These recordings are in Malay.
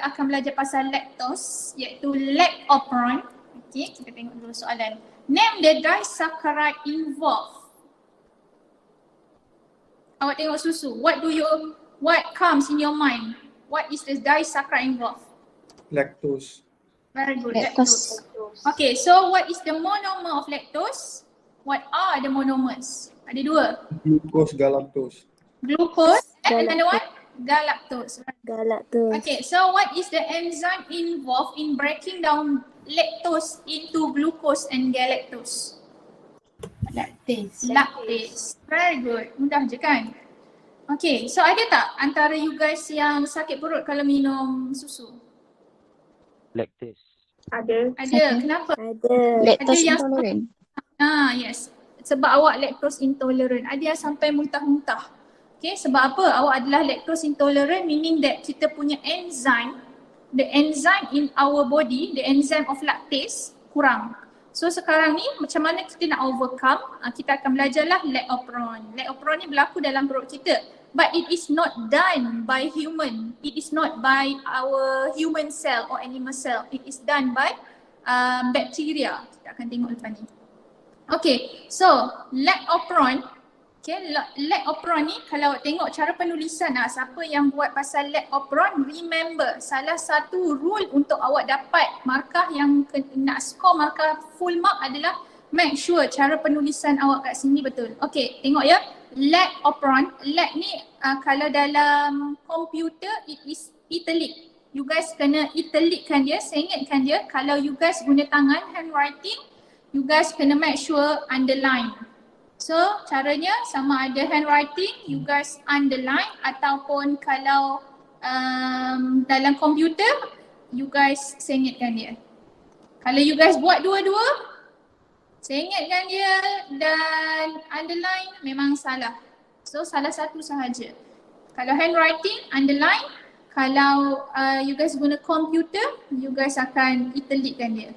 akan belajar pasal lactose iaitu Lac Operon. Okay, kita tengok dulu soalan. Name the disaccharide involved. Awak tengok susu. What comes in your mind? What is the disaccharide involved? Lactose. Very good, lactose. Okay, so what is the monomer of lactose? What are the monomers? Ada dua. Glucose, galactose. Glucose and another one? Galactose. Galactose. Okay, so what is the enzyme involved in breaking down lactose into glucose and galactose? Lactase. Very good. Mudah je kan? Okay, so ada tak antara you guys yang sakit perut kalau minum susu? Lactase. Ada. Kenapa? Ada. Lactose yang- intolerant. Yes. Sebab awak lactose intolerant. Ada yang sampai muntah-muntah. Okay, sebab apa? Awak adalah lactose intolerant, meaning that kita punya enzyme, the enzyme in our body, the enzyme of lactase kurang. So sekarang ni macam mana kita nak overcome? Kita akan belajarlah Lac Operon. Lac Operon ni berlaku dalam perut kita. But it is not done by human. It is not by our human cell or animal cell. It is done by bacteria. Kita akan tengok lepas ni. Okay, so Lac Operon. Okay, Lac Operon ni kalau tengok cara penulisan siapa yang buat pasal Lac Operon, remember salah satu rule untuk awak dapat markah yang nak score markah full mark adalah make sure cara penulisan awak kat sini betul. Okay, tengok ya. Lac Operon, Lac ni kalau dalam komputer it is italic. You guys kena italickan dia, sengitkan dia. Kalau you guys guna tangan handwriting, you guys kena make sure underline. So caranya sama ada handwriting, you guys underline ataupun kalau dalam komputer, you guys sengitkan dia. Kalau you guys buat dua-dua, sengitkan dia dan underline memang salah. So salah satu sahaja. Kalau handwriting, underline. Kalau you guys guna komputer, you guys akan italickan dia.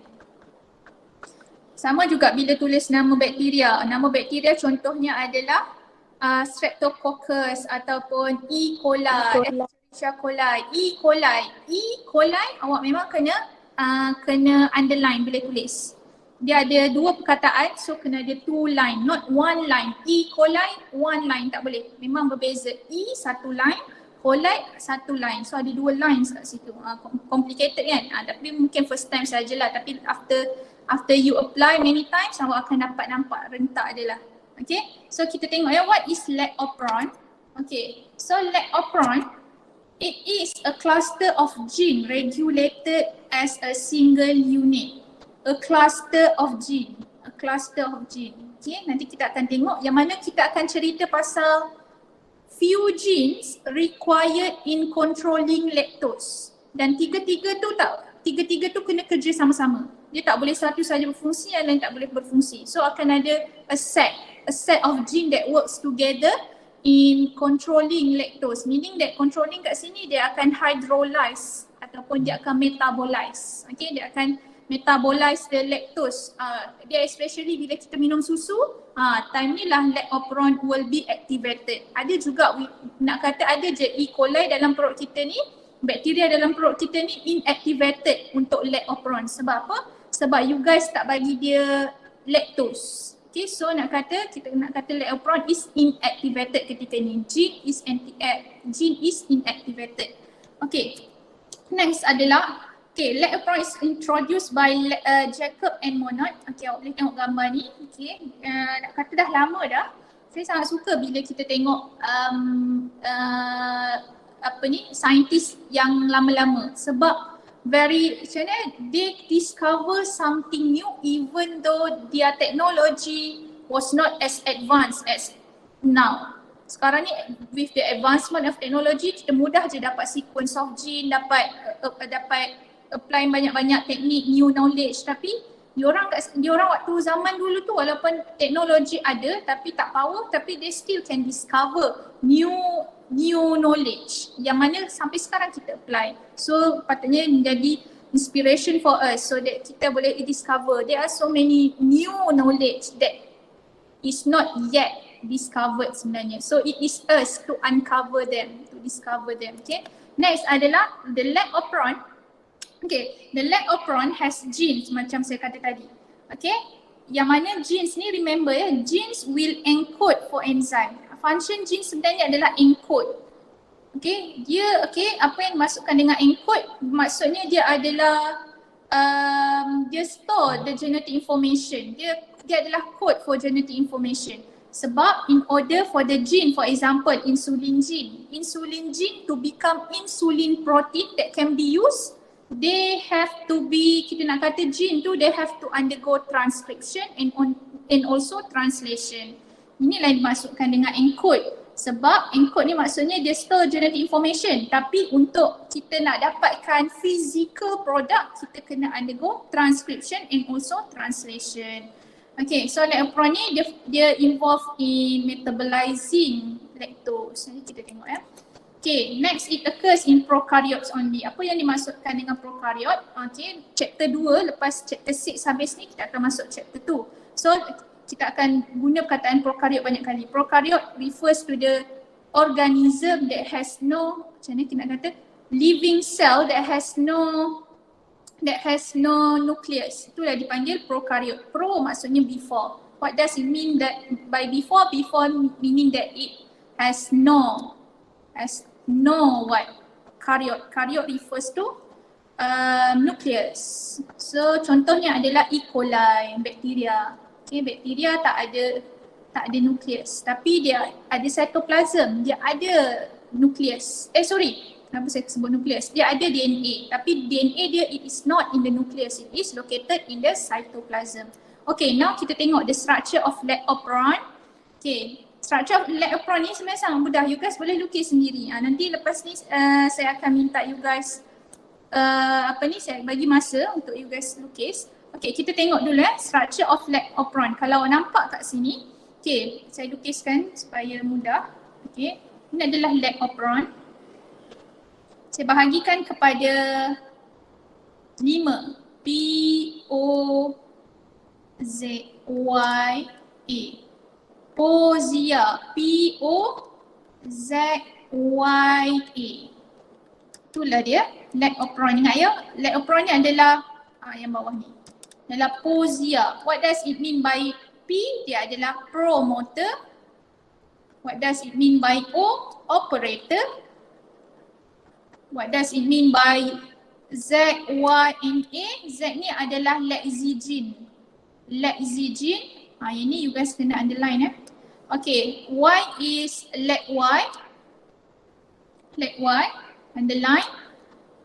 Sama juga bila tulis nama bakteria. Nama bakteria contohnya adalah Streptococcus ataupun E. coli, Escherichia coli, E. coli. E. coli awak memang kena underline bila tulis. Dia ada dua perkataan, so kena ada two line, not one line. E. coli, one line, tak boleh. Memang berbeza. E satu line, coli satu line. So ada dua lines kat situ. Complicated kan? Tapi mungkin first time sajalah. Tapi after you apply many times, awak akan dapat nampak rentak dia lah. Okay, so kita tengok ya, what is Lac Operon? Okay, so Lac Operon, it is a cluster of gene regulated as a single unit. A cluster of gene. Okay, nanti kita akan tengok yang mana kita akan cerita pasal few genes required in controlling lactose. Dan tiga-tiga tu kena kerja sama-sama. Dia tak boleh satu saja berfungsi, yang lain tak boleh berfungsi. So akan ada a set of gene that works together in controlling lactose. Meaning that controlling kat sini dia akan hydrolyze ataupun dia akan metabolize. Okay, dia akan metabolize the lactose. Dia especially bila kita minum susu, time ni lah Lac Operon will be activated. Ada juga nak kata ada je E. coli dalam perut kita ni, bakteria dalam perut kita ni inactivated untuk Lac Operon. Sebab apa? Sebab you guys tak bagi dia lactose. Okay, so kita nak kata Lac Operon is inactivated ketika ni. Gene is inactivated. Okay, next adalah Lac Operon is introduced by Jacob and Monod. Okay, awak boleh tengok gambar ni. Okay, nak kata dah lama dah. Saya sangat suka bila kita tengok saintis yang lama-lama. Sebab they discover something new even though their technology was not as advanced as now. Sekarang ni with the advancement of technology, kita mudah je dapat sequence of gene, dapat apply banyak-banyak teknik, new knowledge. Tapi diorang waktu zaman dulu tu walaupun teknologi ada tapi tak power, tapi they still can discover new knowledge yang mana sampai sekarang kita apply. So patutnya menjadi inspiration for us so that kita boleh discover. There are so many new knowledge that is not yet discovered sebenarnya. So it is us to uncover them, to discover them. Okay. Next adalah the Lac Operon. Okay, the Lac Operon has genes macam saya kata tadi. Okay, yang mana genes ni remember ya, genes will encode for enzyme. Function genes sebenarnya adalah encode. Okay, dia apa yang dimasukkan dengan encode maksudnya dia adalah dia store the genetic information. Dia adalah code for genetic information. Sebab in order for the gene, for example insulin gene to become insulin protein that can be used, they have to be, kita nak kata gene tu they have to undergo transcription and also translation. Inilah yang dimasukkan dengan encode. Sebab encode ni maksudnya dia store genetic information, tapi untuk kita nak dapatkan physical product kita kena undergo transcription and also translation. Okay, so Lac Operon ni dia involved in metabolizing lactose. Nanti kita tengok ya. Okay, next it occurs in prokaryotes only. Apa yang dimasukkan dengan prokaryot? Okay, chapter 2 lepas chapter 6 habis ni kita akan masuk chapter 2. So kita akan guna perkataan prokaryot banyak kali. Prokaryot refers to the organism that has no, macam mana kita nak kata, living cell that has no nucleus. Itulah dipanggil prokaryot. Pro maksudnya before. What does it mean that by before? Before meaning that it has no what? Karyot. Karyot refers to nucleus. So contohnya adalah E. coli, bakteria. Okay, bakteria tak ada nucleus, tapi dia ada cytoplasm, dia ada nucleus. Kenapa saya sebut nucleus? Dia ada DNA, tapi DNA dia it is not in the nucleus, it is located in the cytoplasm. Okay, now kita tengok the structure of Lac Operon. Okay, structure of Lac Operon ni sebenarnya sangat mudah, you guys boleh lukis sendiri. Nanti lepas ni saya akan minta you guys saya bagi masa untuk you guys lukis. Okay, kita tengok dulu structure of Lac Operon. Kalau nampak kat sini, okay, saya lukiskan supaya mudah. Okay, ini adalah Lac Operon. Saya bahagikan kepada 5. P-O-Z-Y-A. Pozia. P-O-Z-Y-A. Itulah dia, Lac Operon. Ingat ya, Lac Operon ni adalah yang bawah ni. Adalah pozia. What does it mean by P? Dia adalah promoter. What does it mean by O? Operator. What does it mean by Z, Y, and A? Z ni adalah lexigene. Lexigene. Yang ni you guys kena underline Okay, Y is Lac Y. Lac Y, underline.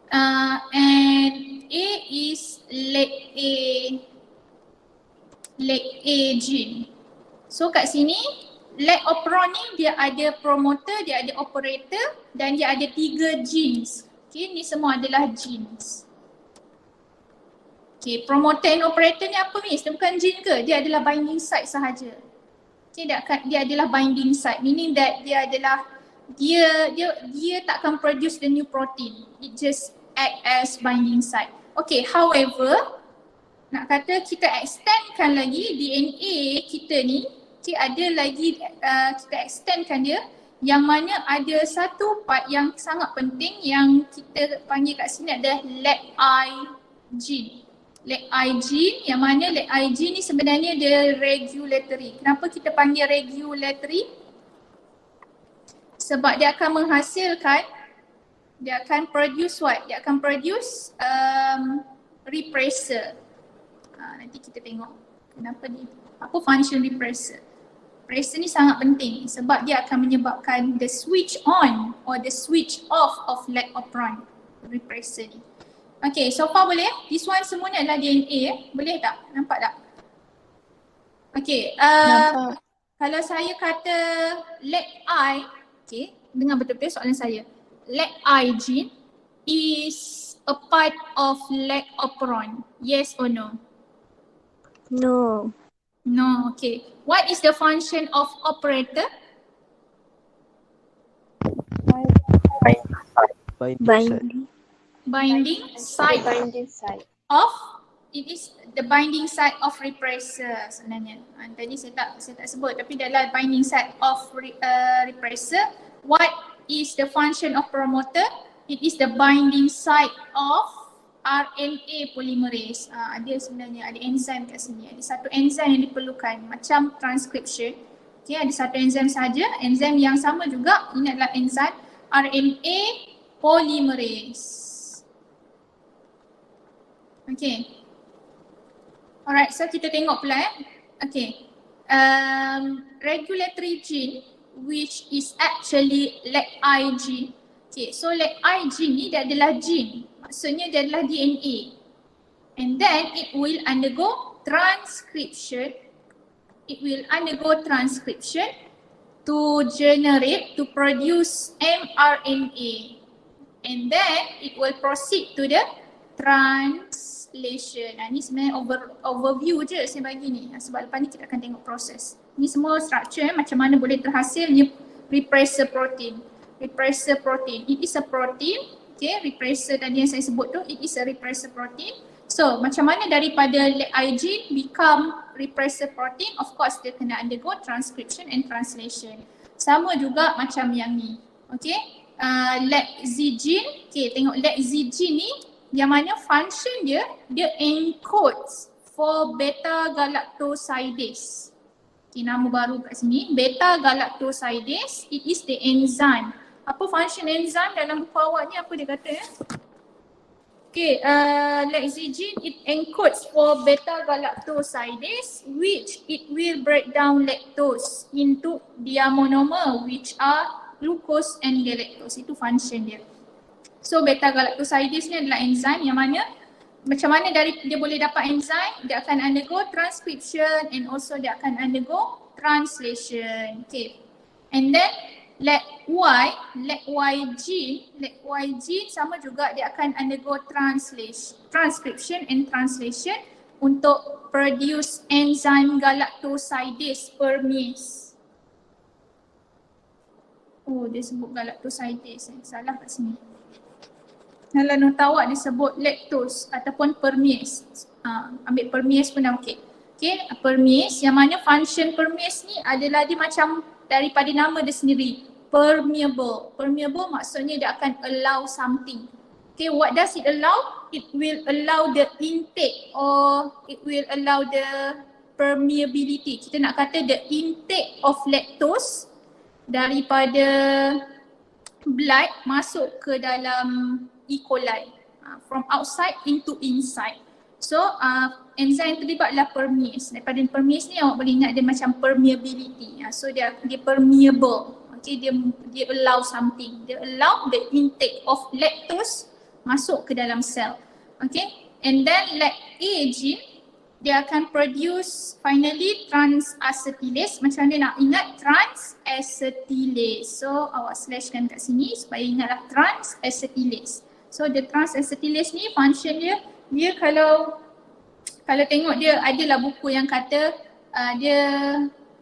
And A is Lac A. Lac A gene. So kat sini Lac Operon ni dia ada promoter, dia ada operator dan dia ada 3 genes. Okay, ni semua adalah genes. Okay, promoter and operator ni apa Miss? Dia bukan gene ke? Dia adalah binding site sahaja. Okay, dia adalah binding site, meaning that dia adalah dia takkan produce the new protein. It just act as binding site. Okay, however, nak kata kita extendkan lagi DNA kita ni, ada lagi kita extendkan dia, yang mana ada satu part yang sangat penting yang kita panggil kat sini adalah Lac I gene. Lac I gene, yang mana Lac I gene ni sebenarnya dia regulatory. Kenapa kita panggil regulatory? Sebab dia akan menghasilkan, dia akan produce what? Dia akan produce repressor. Nanti kita tengok kenapa ni, apa function repressor. Repressor ni sangat penting sebab dia akan menyebabkan the switch on or the switch off of Lac Operon repressor ni. Okay, so far boleh? This one semua ni adalah DNA boleh tak? Nampak tak? Okay, kalau saya kata Lac I, okay, dengar betul-betul soalan saya. Lac I gene is a part of Lac Operon, yes or no? No. No, okay. What is the function of operator? Binding site. Binding site. Of, it is the binding site of repressor sebenarnya. Tadi saya tak sebut, tapi dia adalah binding site of repressor. What is the function of promoter? It is the binding site of RNA polymerase. Ada sebenarnya, ada enzyme kat sini. Ada satu enzyme yang diperlukan macam transcription. Okay, ada satu enzyme saja. Enzyme yang sama juga, ini adalah enzyme RNA polymerase. Okay. Alright, so kita tengok pula Okay. Regulatory gene which is actually LAC gene. Okay, so LAC gene ni dia adalah gene. Maksudnya dia adalah DNA. And then it will undergo transcription. It will undergo transcription to generate, to produce mRNA. And then it will proceed to the translation. Ni sebenarnya overview je saya bagi ni. Sebab lepas ni kita akan tengok proses. Ni semua structure macam mana boleh terhasilnya repressor protein. Repressor protein. It is a protein. Okay, repressor tadi yang saya sebut tu, it is a repressor protein. So, macam mana daripada LAC gene become repressor protein? Of course, dia kena undergo transcription and translation. Sama juga macam yang ni. Okay, LAC gene. Okay, tengok LAC gene ni yang mana function dia encodes for beta-galactosidase. Okay, nama baru kat sini, beta-galactosidase. It is the enzyme. Apa function enzyme dalam buku awak ni, apa dia kata Okay, LAC gene, it encodes for beta-galactosidase which it will break down lactose into diamonomer which are glucose and galactose. Itu function dia. So beta-galactosidase ni adalah enzyme yang mana macam mana dari dia boleh dapat enzyme, dia akan undergo transcription and also dia akan undergo translation. Okay. And then LAC gene sama juga dia akan undergo transcription and translation untuk produce enzyme galactosidase permease. Oh, dia sebut galactosidase. Salah kat sini. Dalam nota awak disebut lactose ataupun permease. Ambil permease pun dah okey. Okay, permease yang mana function permease ni adalah dia macam daripada nama dia sendiri, permeable. Permeable maksudnya dia akan allow something. Okay, what does it allow? It will allow the intake or it will allow the permeability. Kita nak kata the intake of lactose daripada blood masuk ke dalam E. coli from outside into inside. So enzyme terlibat adalah permease. Daripada permease ni awak boleh ingat dia macam permeability. So dia permeable. Okay, dia allow something. Dia allow the intake of lactose masuk ke dalam sel. Okay, and then LAC gene dia akan produce finally trans-acetylase. Macam mana nak ingat trans-acetylase. So awak slashkan kat sini supaya ingatlah trans-acetylase. So the trans-acetylase ni function dia kalau tengok dia adalah buku yang kata dia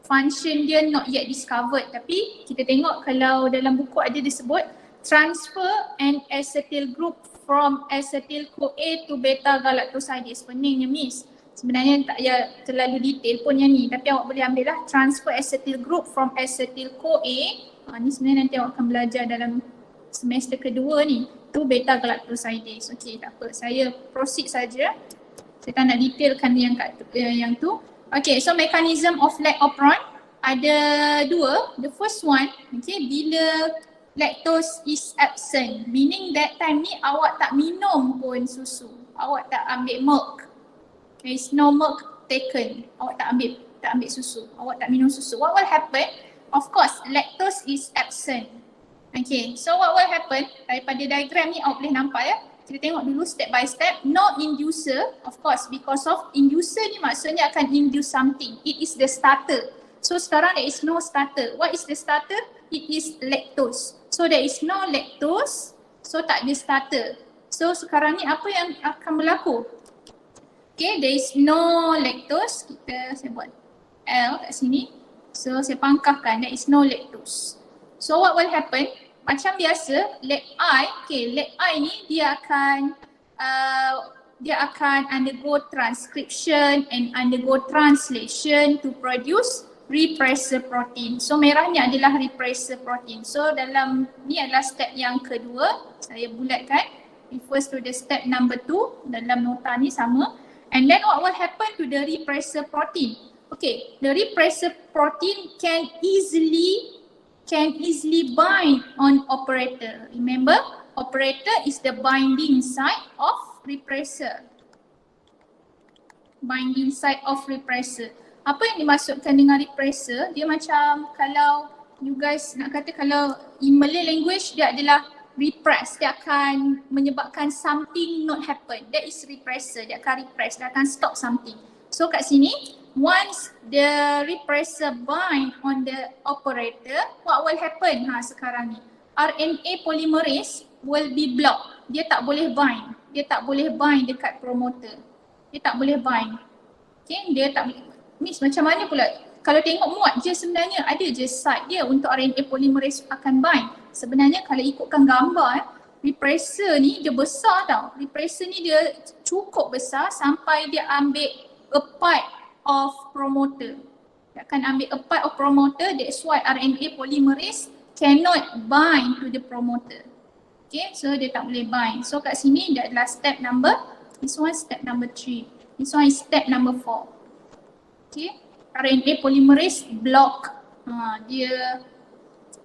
function dia not yet discovered, tapi kita tengok kalau dalam buku ada disebut transfer an acetyl group from acetyl CoA to beta galactosidase. Peningnya miss. Sebenarnya tak payah terlalu detail pun yang ni, tapi awak boleh ambil lah transfer acetyl group from acetyl CoA. Ni sebenarnya nanti awak akan belajar dalam semester kedua ni, tu beta galactosidase. Okey, tak apa. Saya proceed saja. Saya tak nak detailkan yang tu. Okay, so mechanism of Lac Operon ada dua. The first one, okay, bila lactose is absent, meaning that time ni awak tak minum pun susu. Awak tak ambil milk. There is no milk taken. Awak tak ambil susu. Awak tak minum susu. What will happen? Of course, lactose is absent. Okay, so what will happen? Daripada diagram ni awak boleh nampak ya. Kita tengok dulu step by step. No inducer, of course, because of inducer ni maksudnya akan induce something. It is the starter. So sekarang there is no starter. What is the starter? It is lactose. So there is no lactose, so tak ada starter. So sekarang ni apa yang akan berlaku? Okay, there is no lactose. Saya buat L kat sini. So saya pangkahkan, there is no lactose. So what will happen? Macam biasa, LAC ni dia akan undergo transcription and undergo translation to produce repressor protein. So merah ni adalah repressor protein. So dalam ni adalah step yang kedua. Saya bulatkan. Refers to the step number 2 dalam nota ni sama. And then what will happen to the repressor protein? Okay, the repressor protein can easily bind on operator. Remember, operator is the binding site of repressor. Binding site of repressor. Apa yang dimaksudkan dengan repressor? Dia macam kalau you guys nak kata kalau in Malay language dia adalah repress. Dia akan menyebabkan something not happen. That is repressor. Dia akan repress. Dia akan stop something. So kat sini, once the repressor bind on the operator, what will happen sekarang ni? RNA polymerase will be blocked. Dia tak boleh bind. Dia tak boleh bind dekat promoter. Dia tak boleh bind. Okay, dia tak boleh. Miss, macam mana pula? Kalau tengok muat je sebenarnya ada je site dia untuk RNA polymerase akan bind. Sebenarnya kalau ikutkan gambar repressor ni dia besar tau. Repressor ni dia cukup besar sampai dia ambil a part of promoter. Dia akan ambil a part of promoter, that's why RNA polymerase cannot bind to the promoter. Okay, so dia tak boleh bind. So kat sini dia adalah step number, this one step number 3. This one is step number 4. Okay, RNA polymerase block. Dia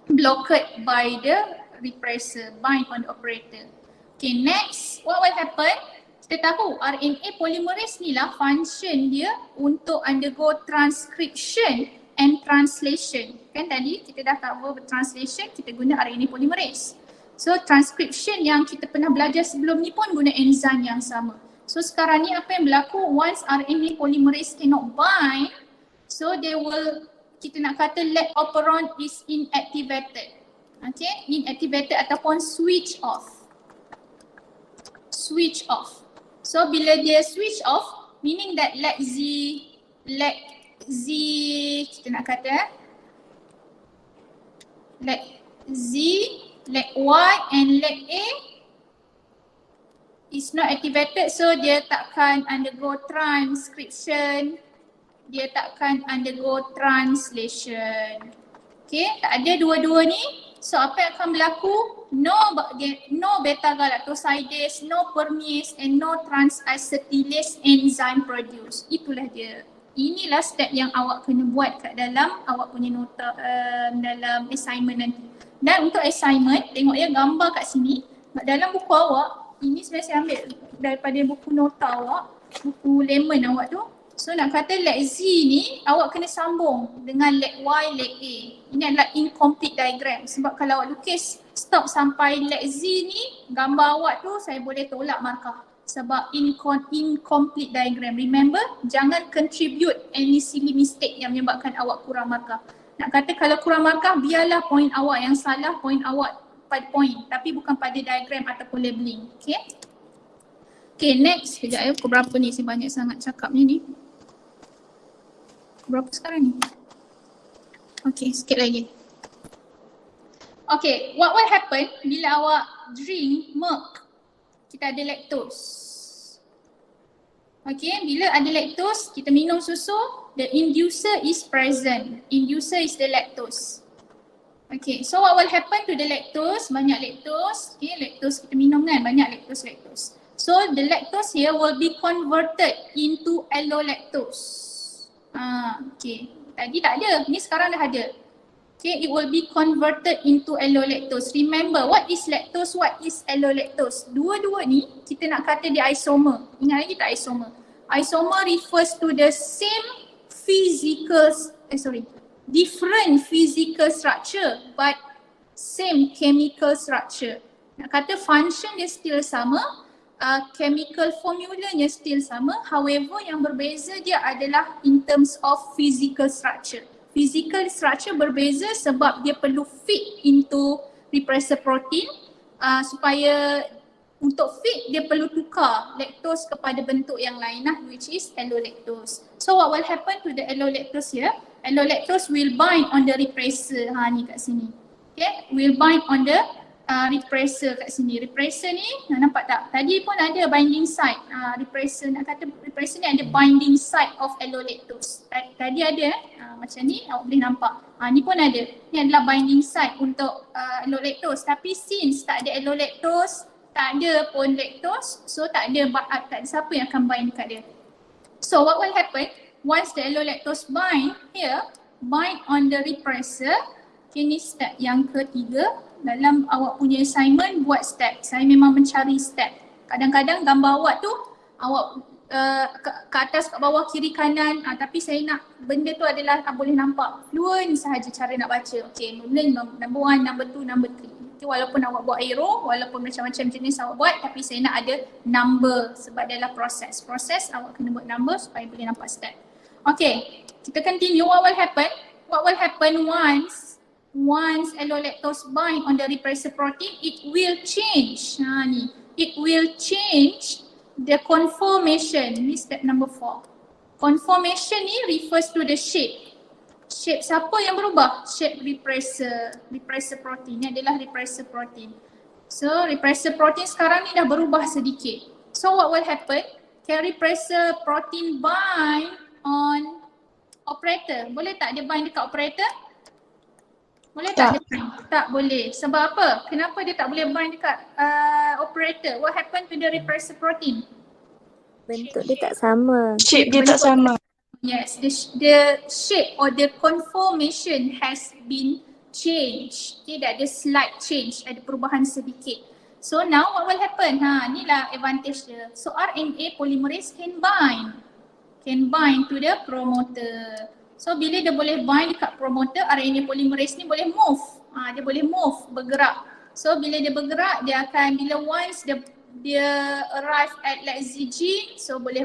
blocked by the repressor, bind on the operator. Okay, next, what will happen? Kita tahu RNA polymerase ni lah function dia untuk undergo transcription and translation. Kan tadi kita dah cover translation, kita guna RNA polymerase. So transcription yang kita pernah belajar sebelum ni pun guna enzyme yang sama. So sekarang ni apa yang berlaku, once RNA polymerase cannot bind, so they will, kita nak kata Lac Operon is inactivated. Okay, inactivated ataupun switch off. Switch off. So bila dia switch off, meaning that Lac Y and Lac A is not activated, so dia takkan undergo transcription, dia takkan undergo translation. Okay, tak ada dua-dua ni. So apa yang akan berlaku? No beta-galactosidase, no permease and no trans-acetylase enzyme produce. Itulah dia. Inilah step yang awak kena buat kat dalam awak punya nota dalam assignment nanti. Dan untuk assignment, tengok ya gambar kat sini. Dalam buku awak, ini sebenarnya saya ambil daripada buku nota awak, buku lemon awak tu. So nak kata Lac Z ni awak kena sambung dengan Lac Y, Lac A. Ini adalah incomplete diagram. Sebab kalau awak lukis stop sampai Lac Z ni, gambar awak tu saya boleh tolak markah. Sebab incomplete diagram. Remember, jangan contribute any silly mistake yang menyebabkan awak kurang markah. Nak kata kalau kurang markah, biarlah point awak yang salah, point awak pada point. Tapi bukan pada diagram ataupun labeling. Okay? Okay, next. Sekejap ya, pukul berapa ni? Saya banyak sangat cakapnya ni. Berapa sekarang ni? Okay, sikit lagi. Okay, what will happen bila awak drink milk? Kita ada lactose. Okay, bila ada lactose, kita minum susu, the inducer is present. Inducer is the lactose. Okay, so what will happen to the lactose? Banyak lactose. Okay, lactose kita minum kan, banyak lactose. So the lactose here will be converted into allolactose. Okay, tadi tak ada, ni sekarang dah ada. Okay, it will be converted into allolactose. Remember, what is lactose, what is allolactose? Dua-dua ni kita nak kata dia isomer. Ingat lagi tak isomer? Isomer refers to the same different physical structure but same chemical structure. Nak kata function dia still sama, chemical formulanya still sama, however yang berbeza dia adalah in terms of physical structure. Physical structure berbeza sebab dia perlu fit into repressor protein supaya untuk fit dia perlu tukar lactose kepada bentuk yang lain which is allolactose. So what will happen to the allolactose here? Allolactose will bind on the repressor ni kat sini. Okay, will bind on the repressor kat sini. Repressor ni nampak tak? Tadi pun ada binding site. Repressor nak kata repressor ni ada binding site of allolactose. Tadi ada Macam ni awak boleh nampak. Ni pun ada. Ni adalah binding site untuk allolactose. Tapi since tak ada allolactose, tak ada pun lactose, so tak ada siapa yang akan bind dekat dia. So what will happen once the allolactose bind here, bind on the repressor. Okay, ni step yang ketiga. Dalam awak punya assignment buat step. Saya memang mencari step. Kadang-kadang gambar awak tu awak ke atas, kat bawah, kiri, kanan, tapi saya nak benda tu adalah boleh nampak fluent sahaja cara nak baca. Okay, number 1, number 2, number 3. Okay, walaupun awak buat arrow, walaupun macam-macam jenis awak buat, tapi saya nak ada number sebab dia adalah proses. Proses awak kena buat number supaya boleh nampak step. Okay, kita continue. What will happen? What will happen once allolactose bind on the repressor protein, it will change. Ni. It will change the conformation. Ni step number 4. Conformation ni refers to the shape. Shape siapa yang berubah? Shape repressor protein. Ni adalah repressor protein. So repressor protein sekarang ni dah berubah sedikit. So what will happen? Can repressor protein bind on operator? Boleh tak dia bind dekat operator? Boleh tak? Tak boleh. Sebab apa? Kenapa dia tak boleh bind dekat operator? What happened to the repressor protein? Bentuk dia tak sama. Shape dia tak sama. Yes, the shape or the conformation has been changed. Okay, ada slight change, ada perubahan sedikit. So now what will happen? Inilah advantage dia. So RNA polymerase can bind to the promoter. So bila dia boleh bind dekat promoter, RNA polymerase ni boleh move. Dia boleh move, bergerak. So bila dia bergerak, dia akan, bila once dia arrive at lysine, so boleh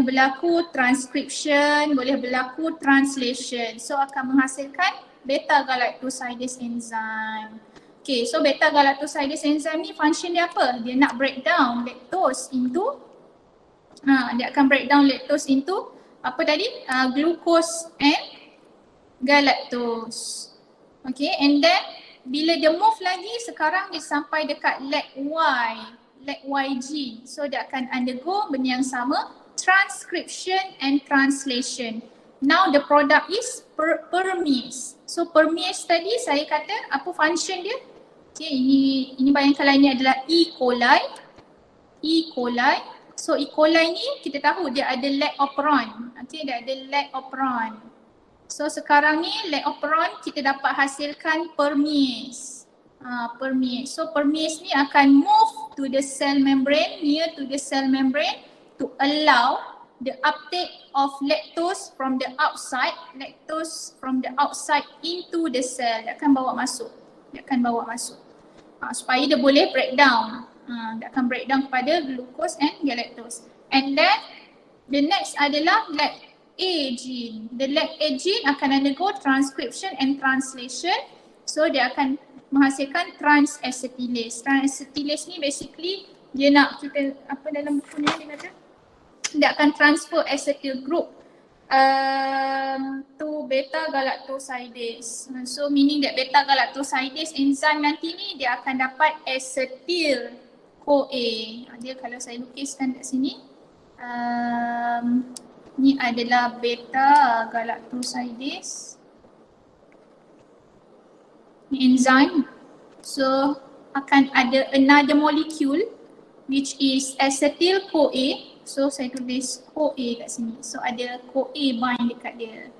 berlaku transcription, boleh berlaku translation. So akan menghasilkan beta-galactosidase enzyme. Okay, so beta-galactosidase enzyme ni function dia apa? Dia nak break down lactose into, dia akan break down lactose into apa tadi? Glucose and galactose. Okay, and then bila dia move lagi, sekarang dia sampai dekat LAC gene. So dia akan undergo benda yang sama, transcription and translation. Now the product is permease. So permease tadi saya kata apa function dia? Okay, ini bayangkanlah ini adalah E. coli. So E. coli ni kita tahu dia ada Lac Operon. Okay, dia ada Lac Operon. So sekarang ni Lac Operon kita dapat hasilkan permease. Permease. So permease ni akan move to the cell membrane, near to the cell membrane to allow the uptake of lactose from the outside into the cell. Dia akan bawa masuk. Supaya dia boleh breakdown. Dia akan breakdown kepada glucose and galactose. And then the next adalah Lac A gene. The Lac A gene akan undergo transcription and translation. So dia akan menghasilkan trans-acetylase. Trans-acetylase ni basically dia nak kita apa dalam buku ni dia kata dia akan transfer acetyl group to beta-galactosidase. So meaning that beta-galactosidase enzyme nanti ni dia akan dapat acetyl CoA. Dia kalau saya lukiskan kat sini, ni adalah beta-galactosidase. Ni enzyme. So akan ada another molecule which is acetyl CoA. So saya tulis CoA kat sini. So ada CoA bind dekat dia.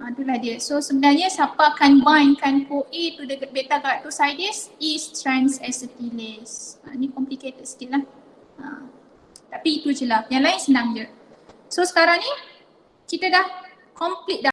Itulah dia. So sebenarnya siapa akan bindkan CoA to the beta-galactosidase is trans-acetylase. Ni complicated sikit lah. Tapi itu je lah. Yang lain senang je. So sekarang ni kita dah complete dah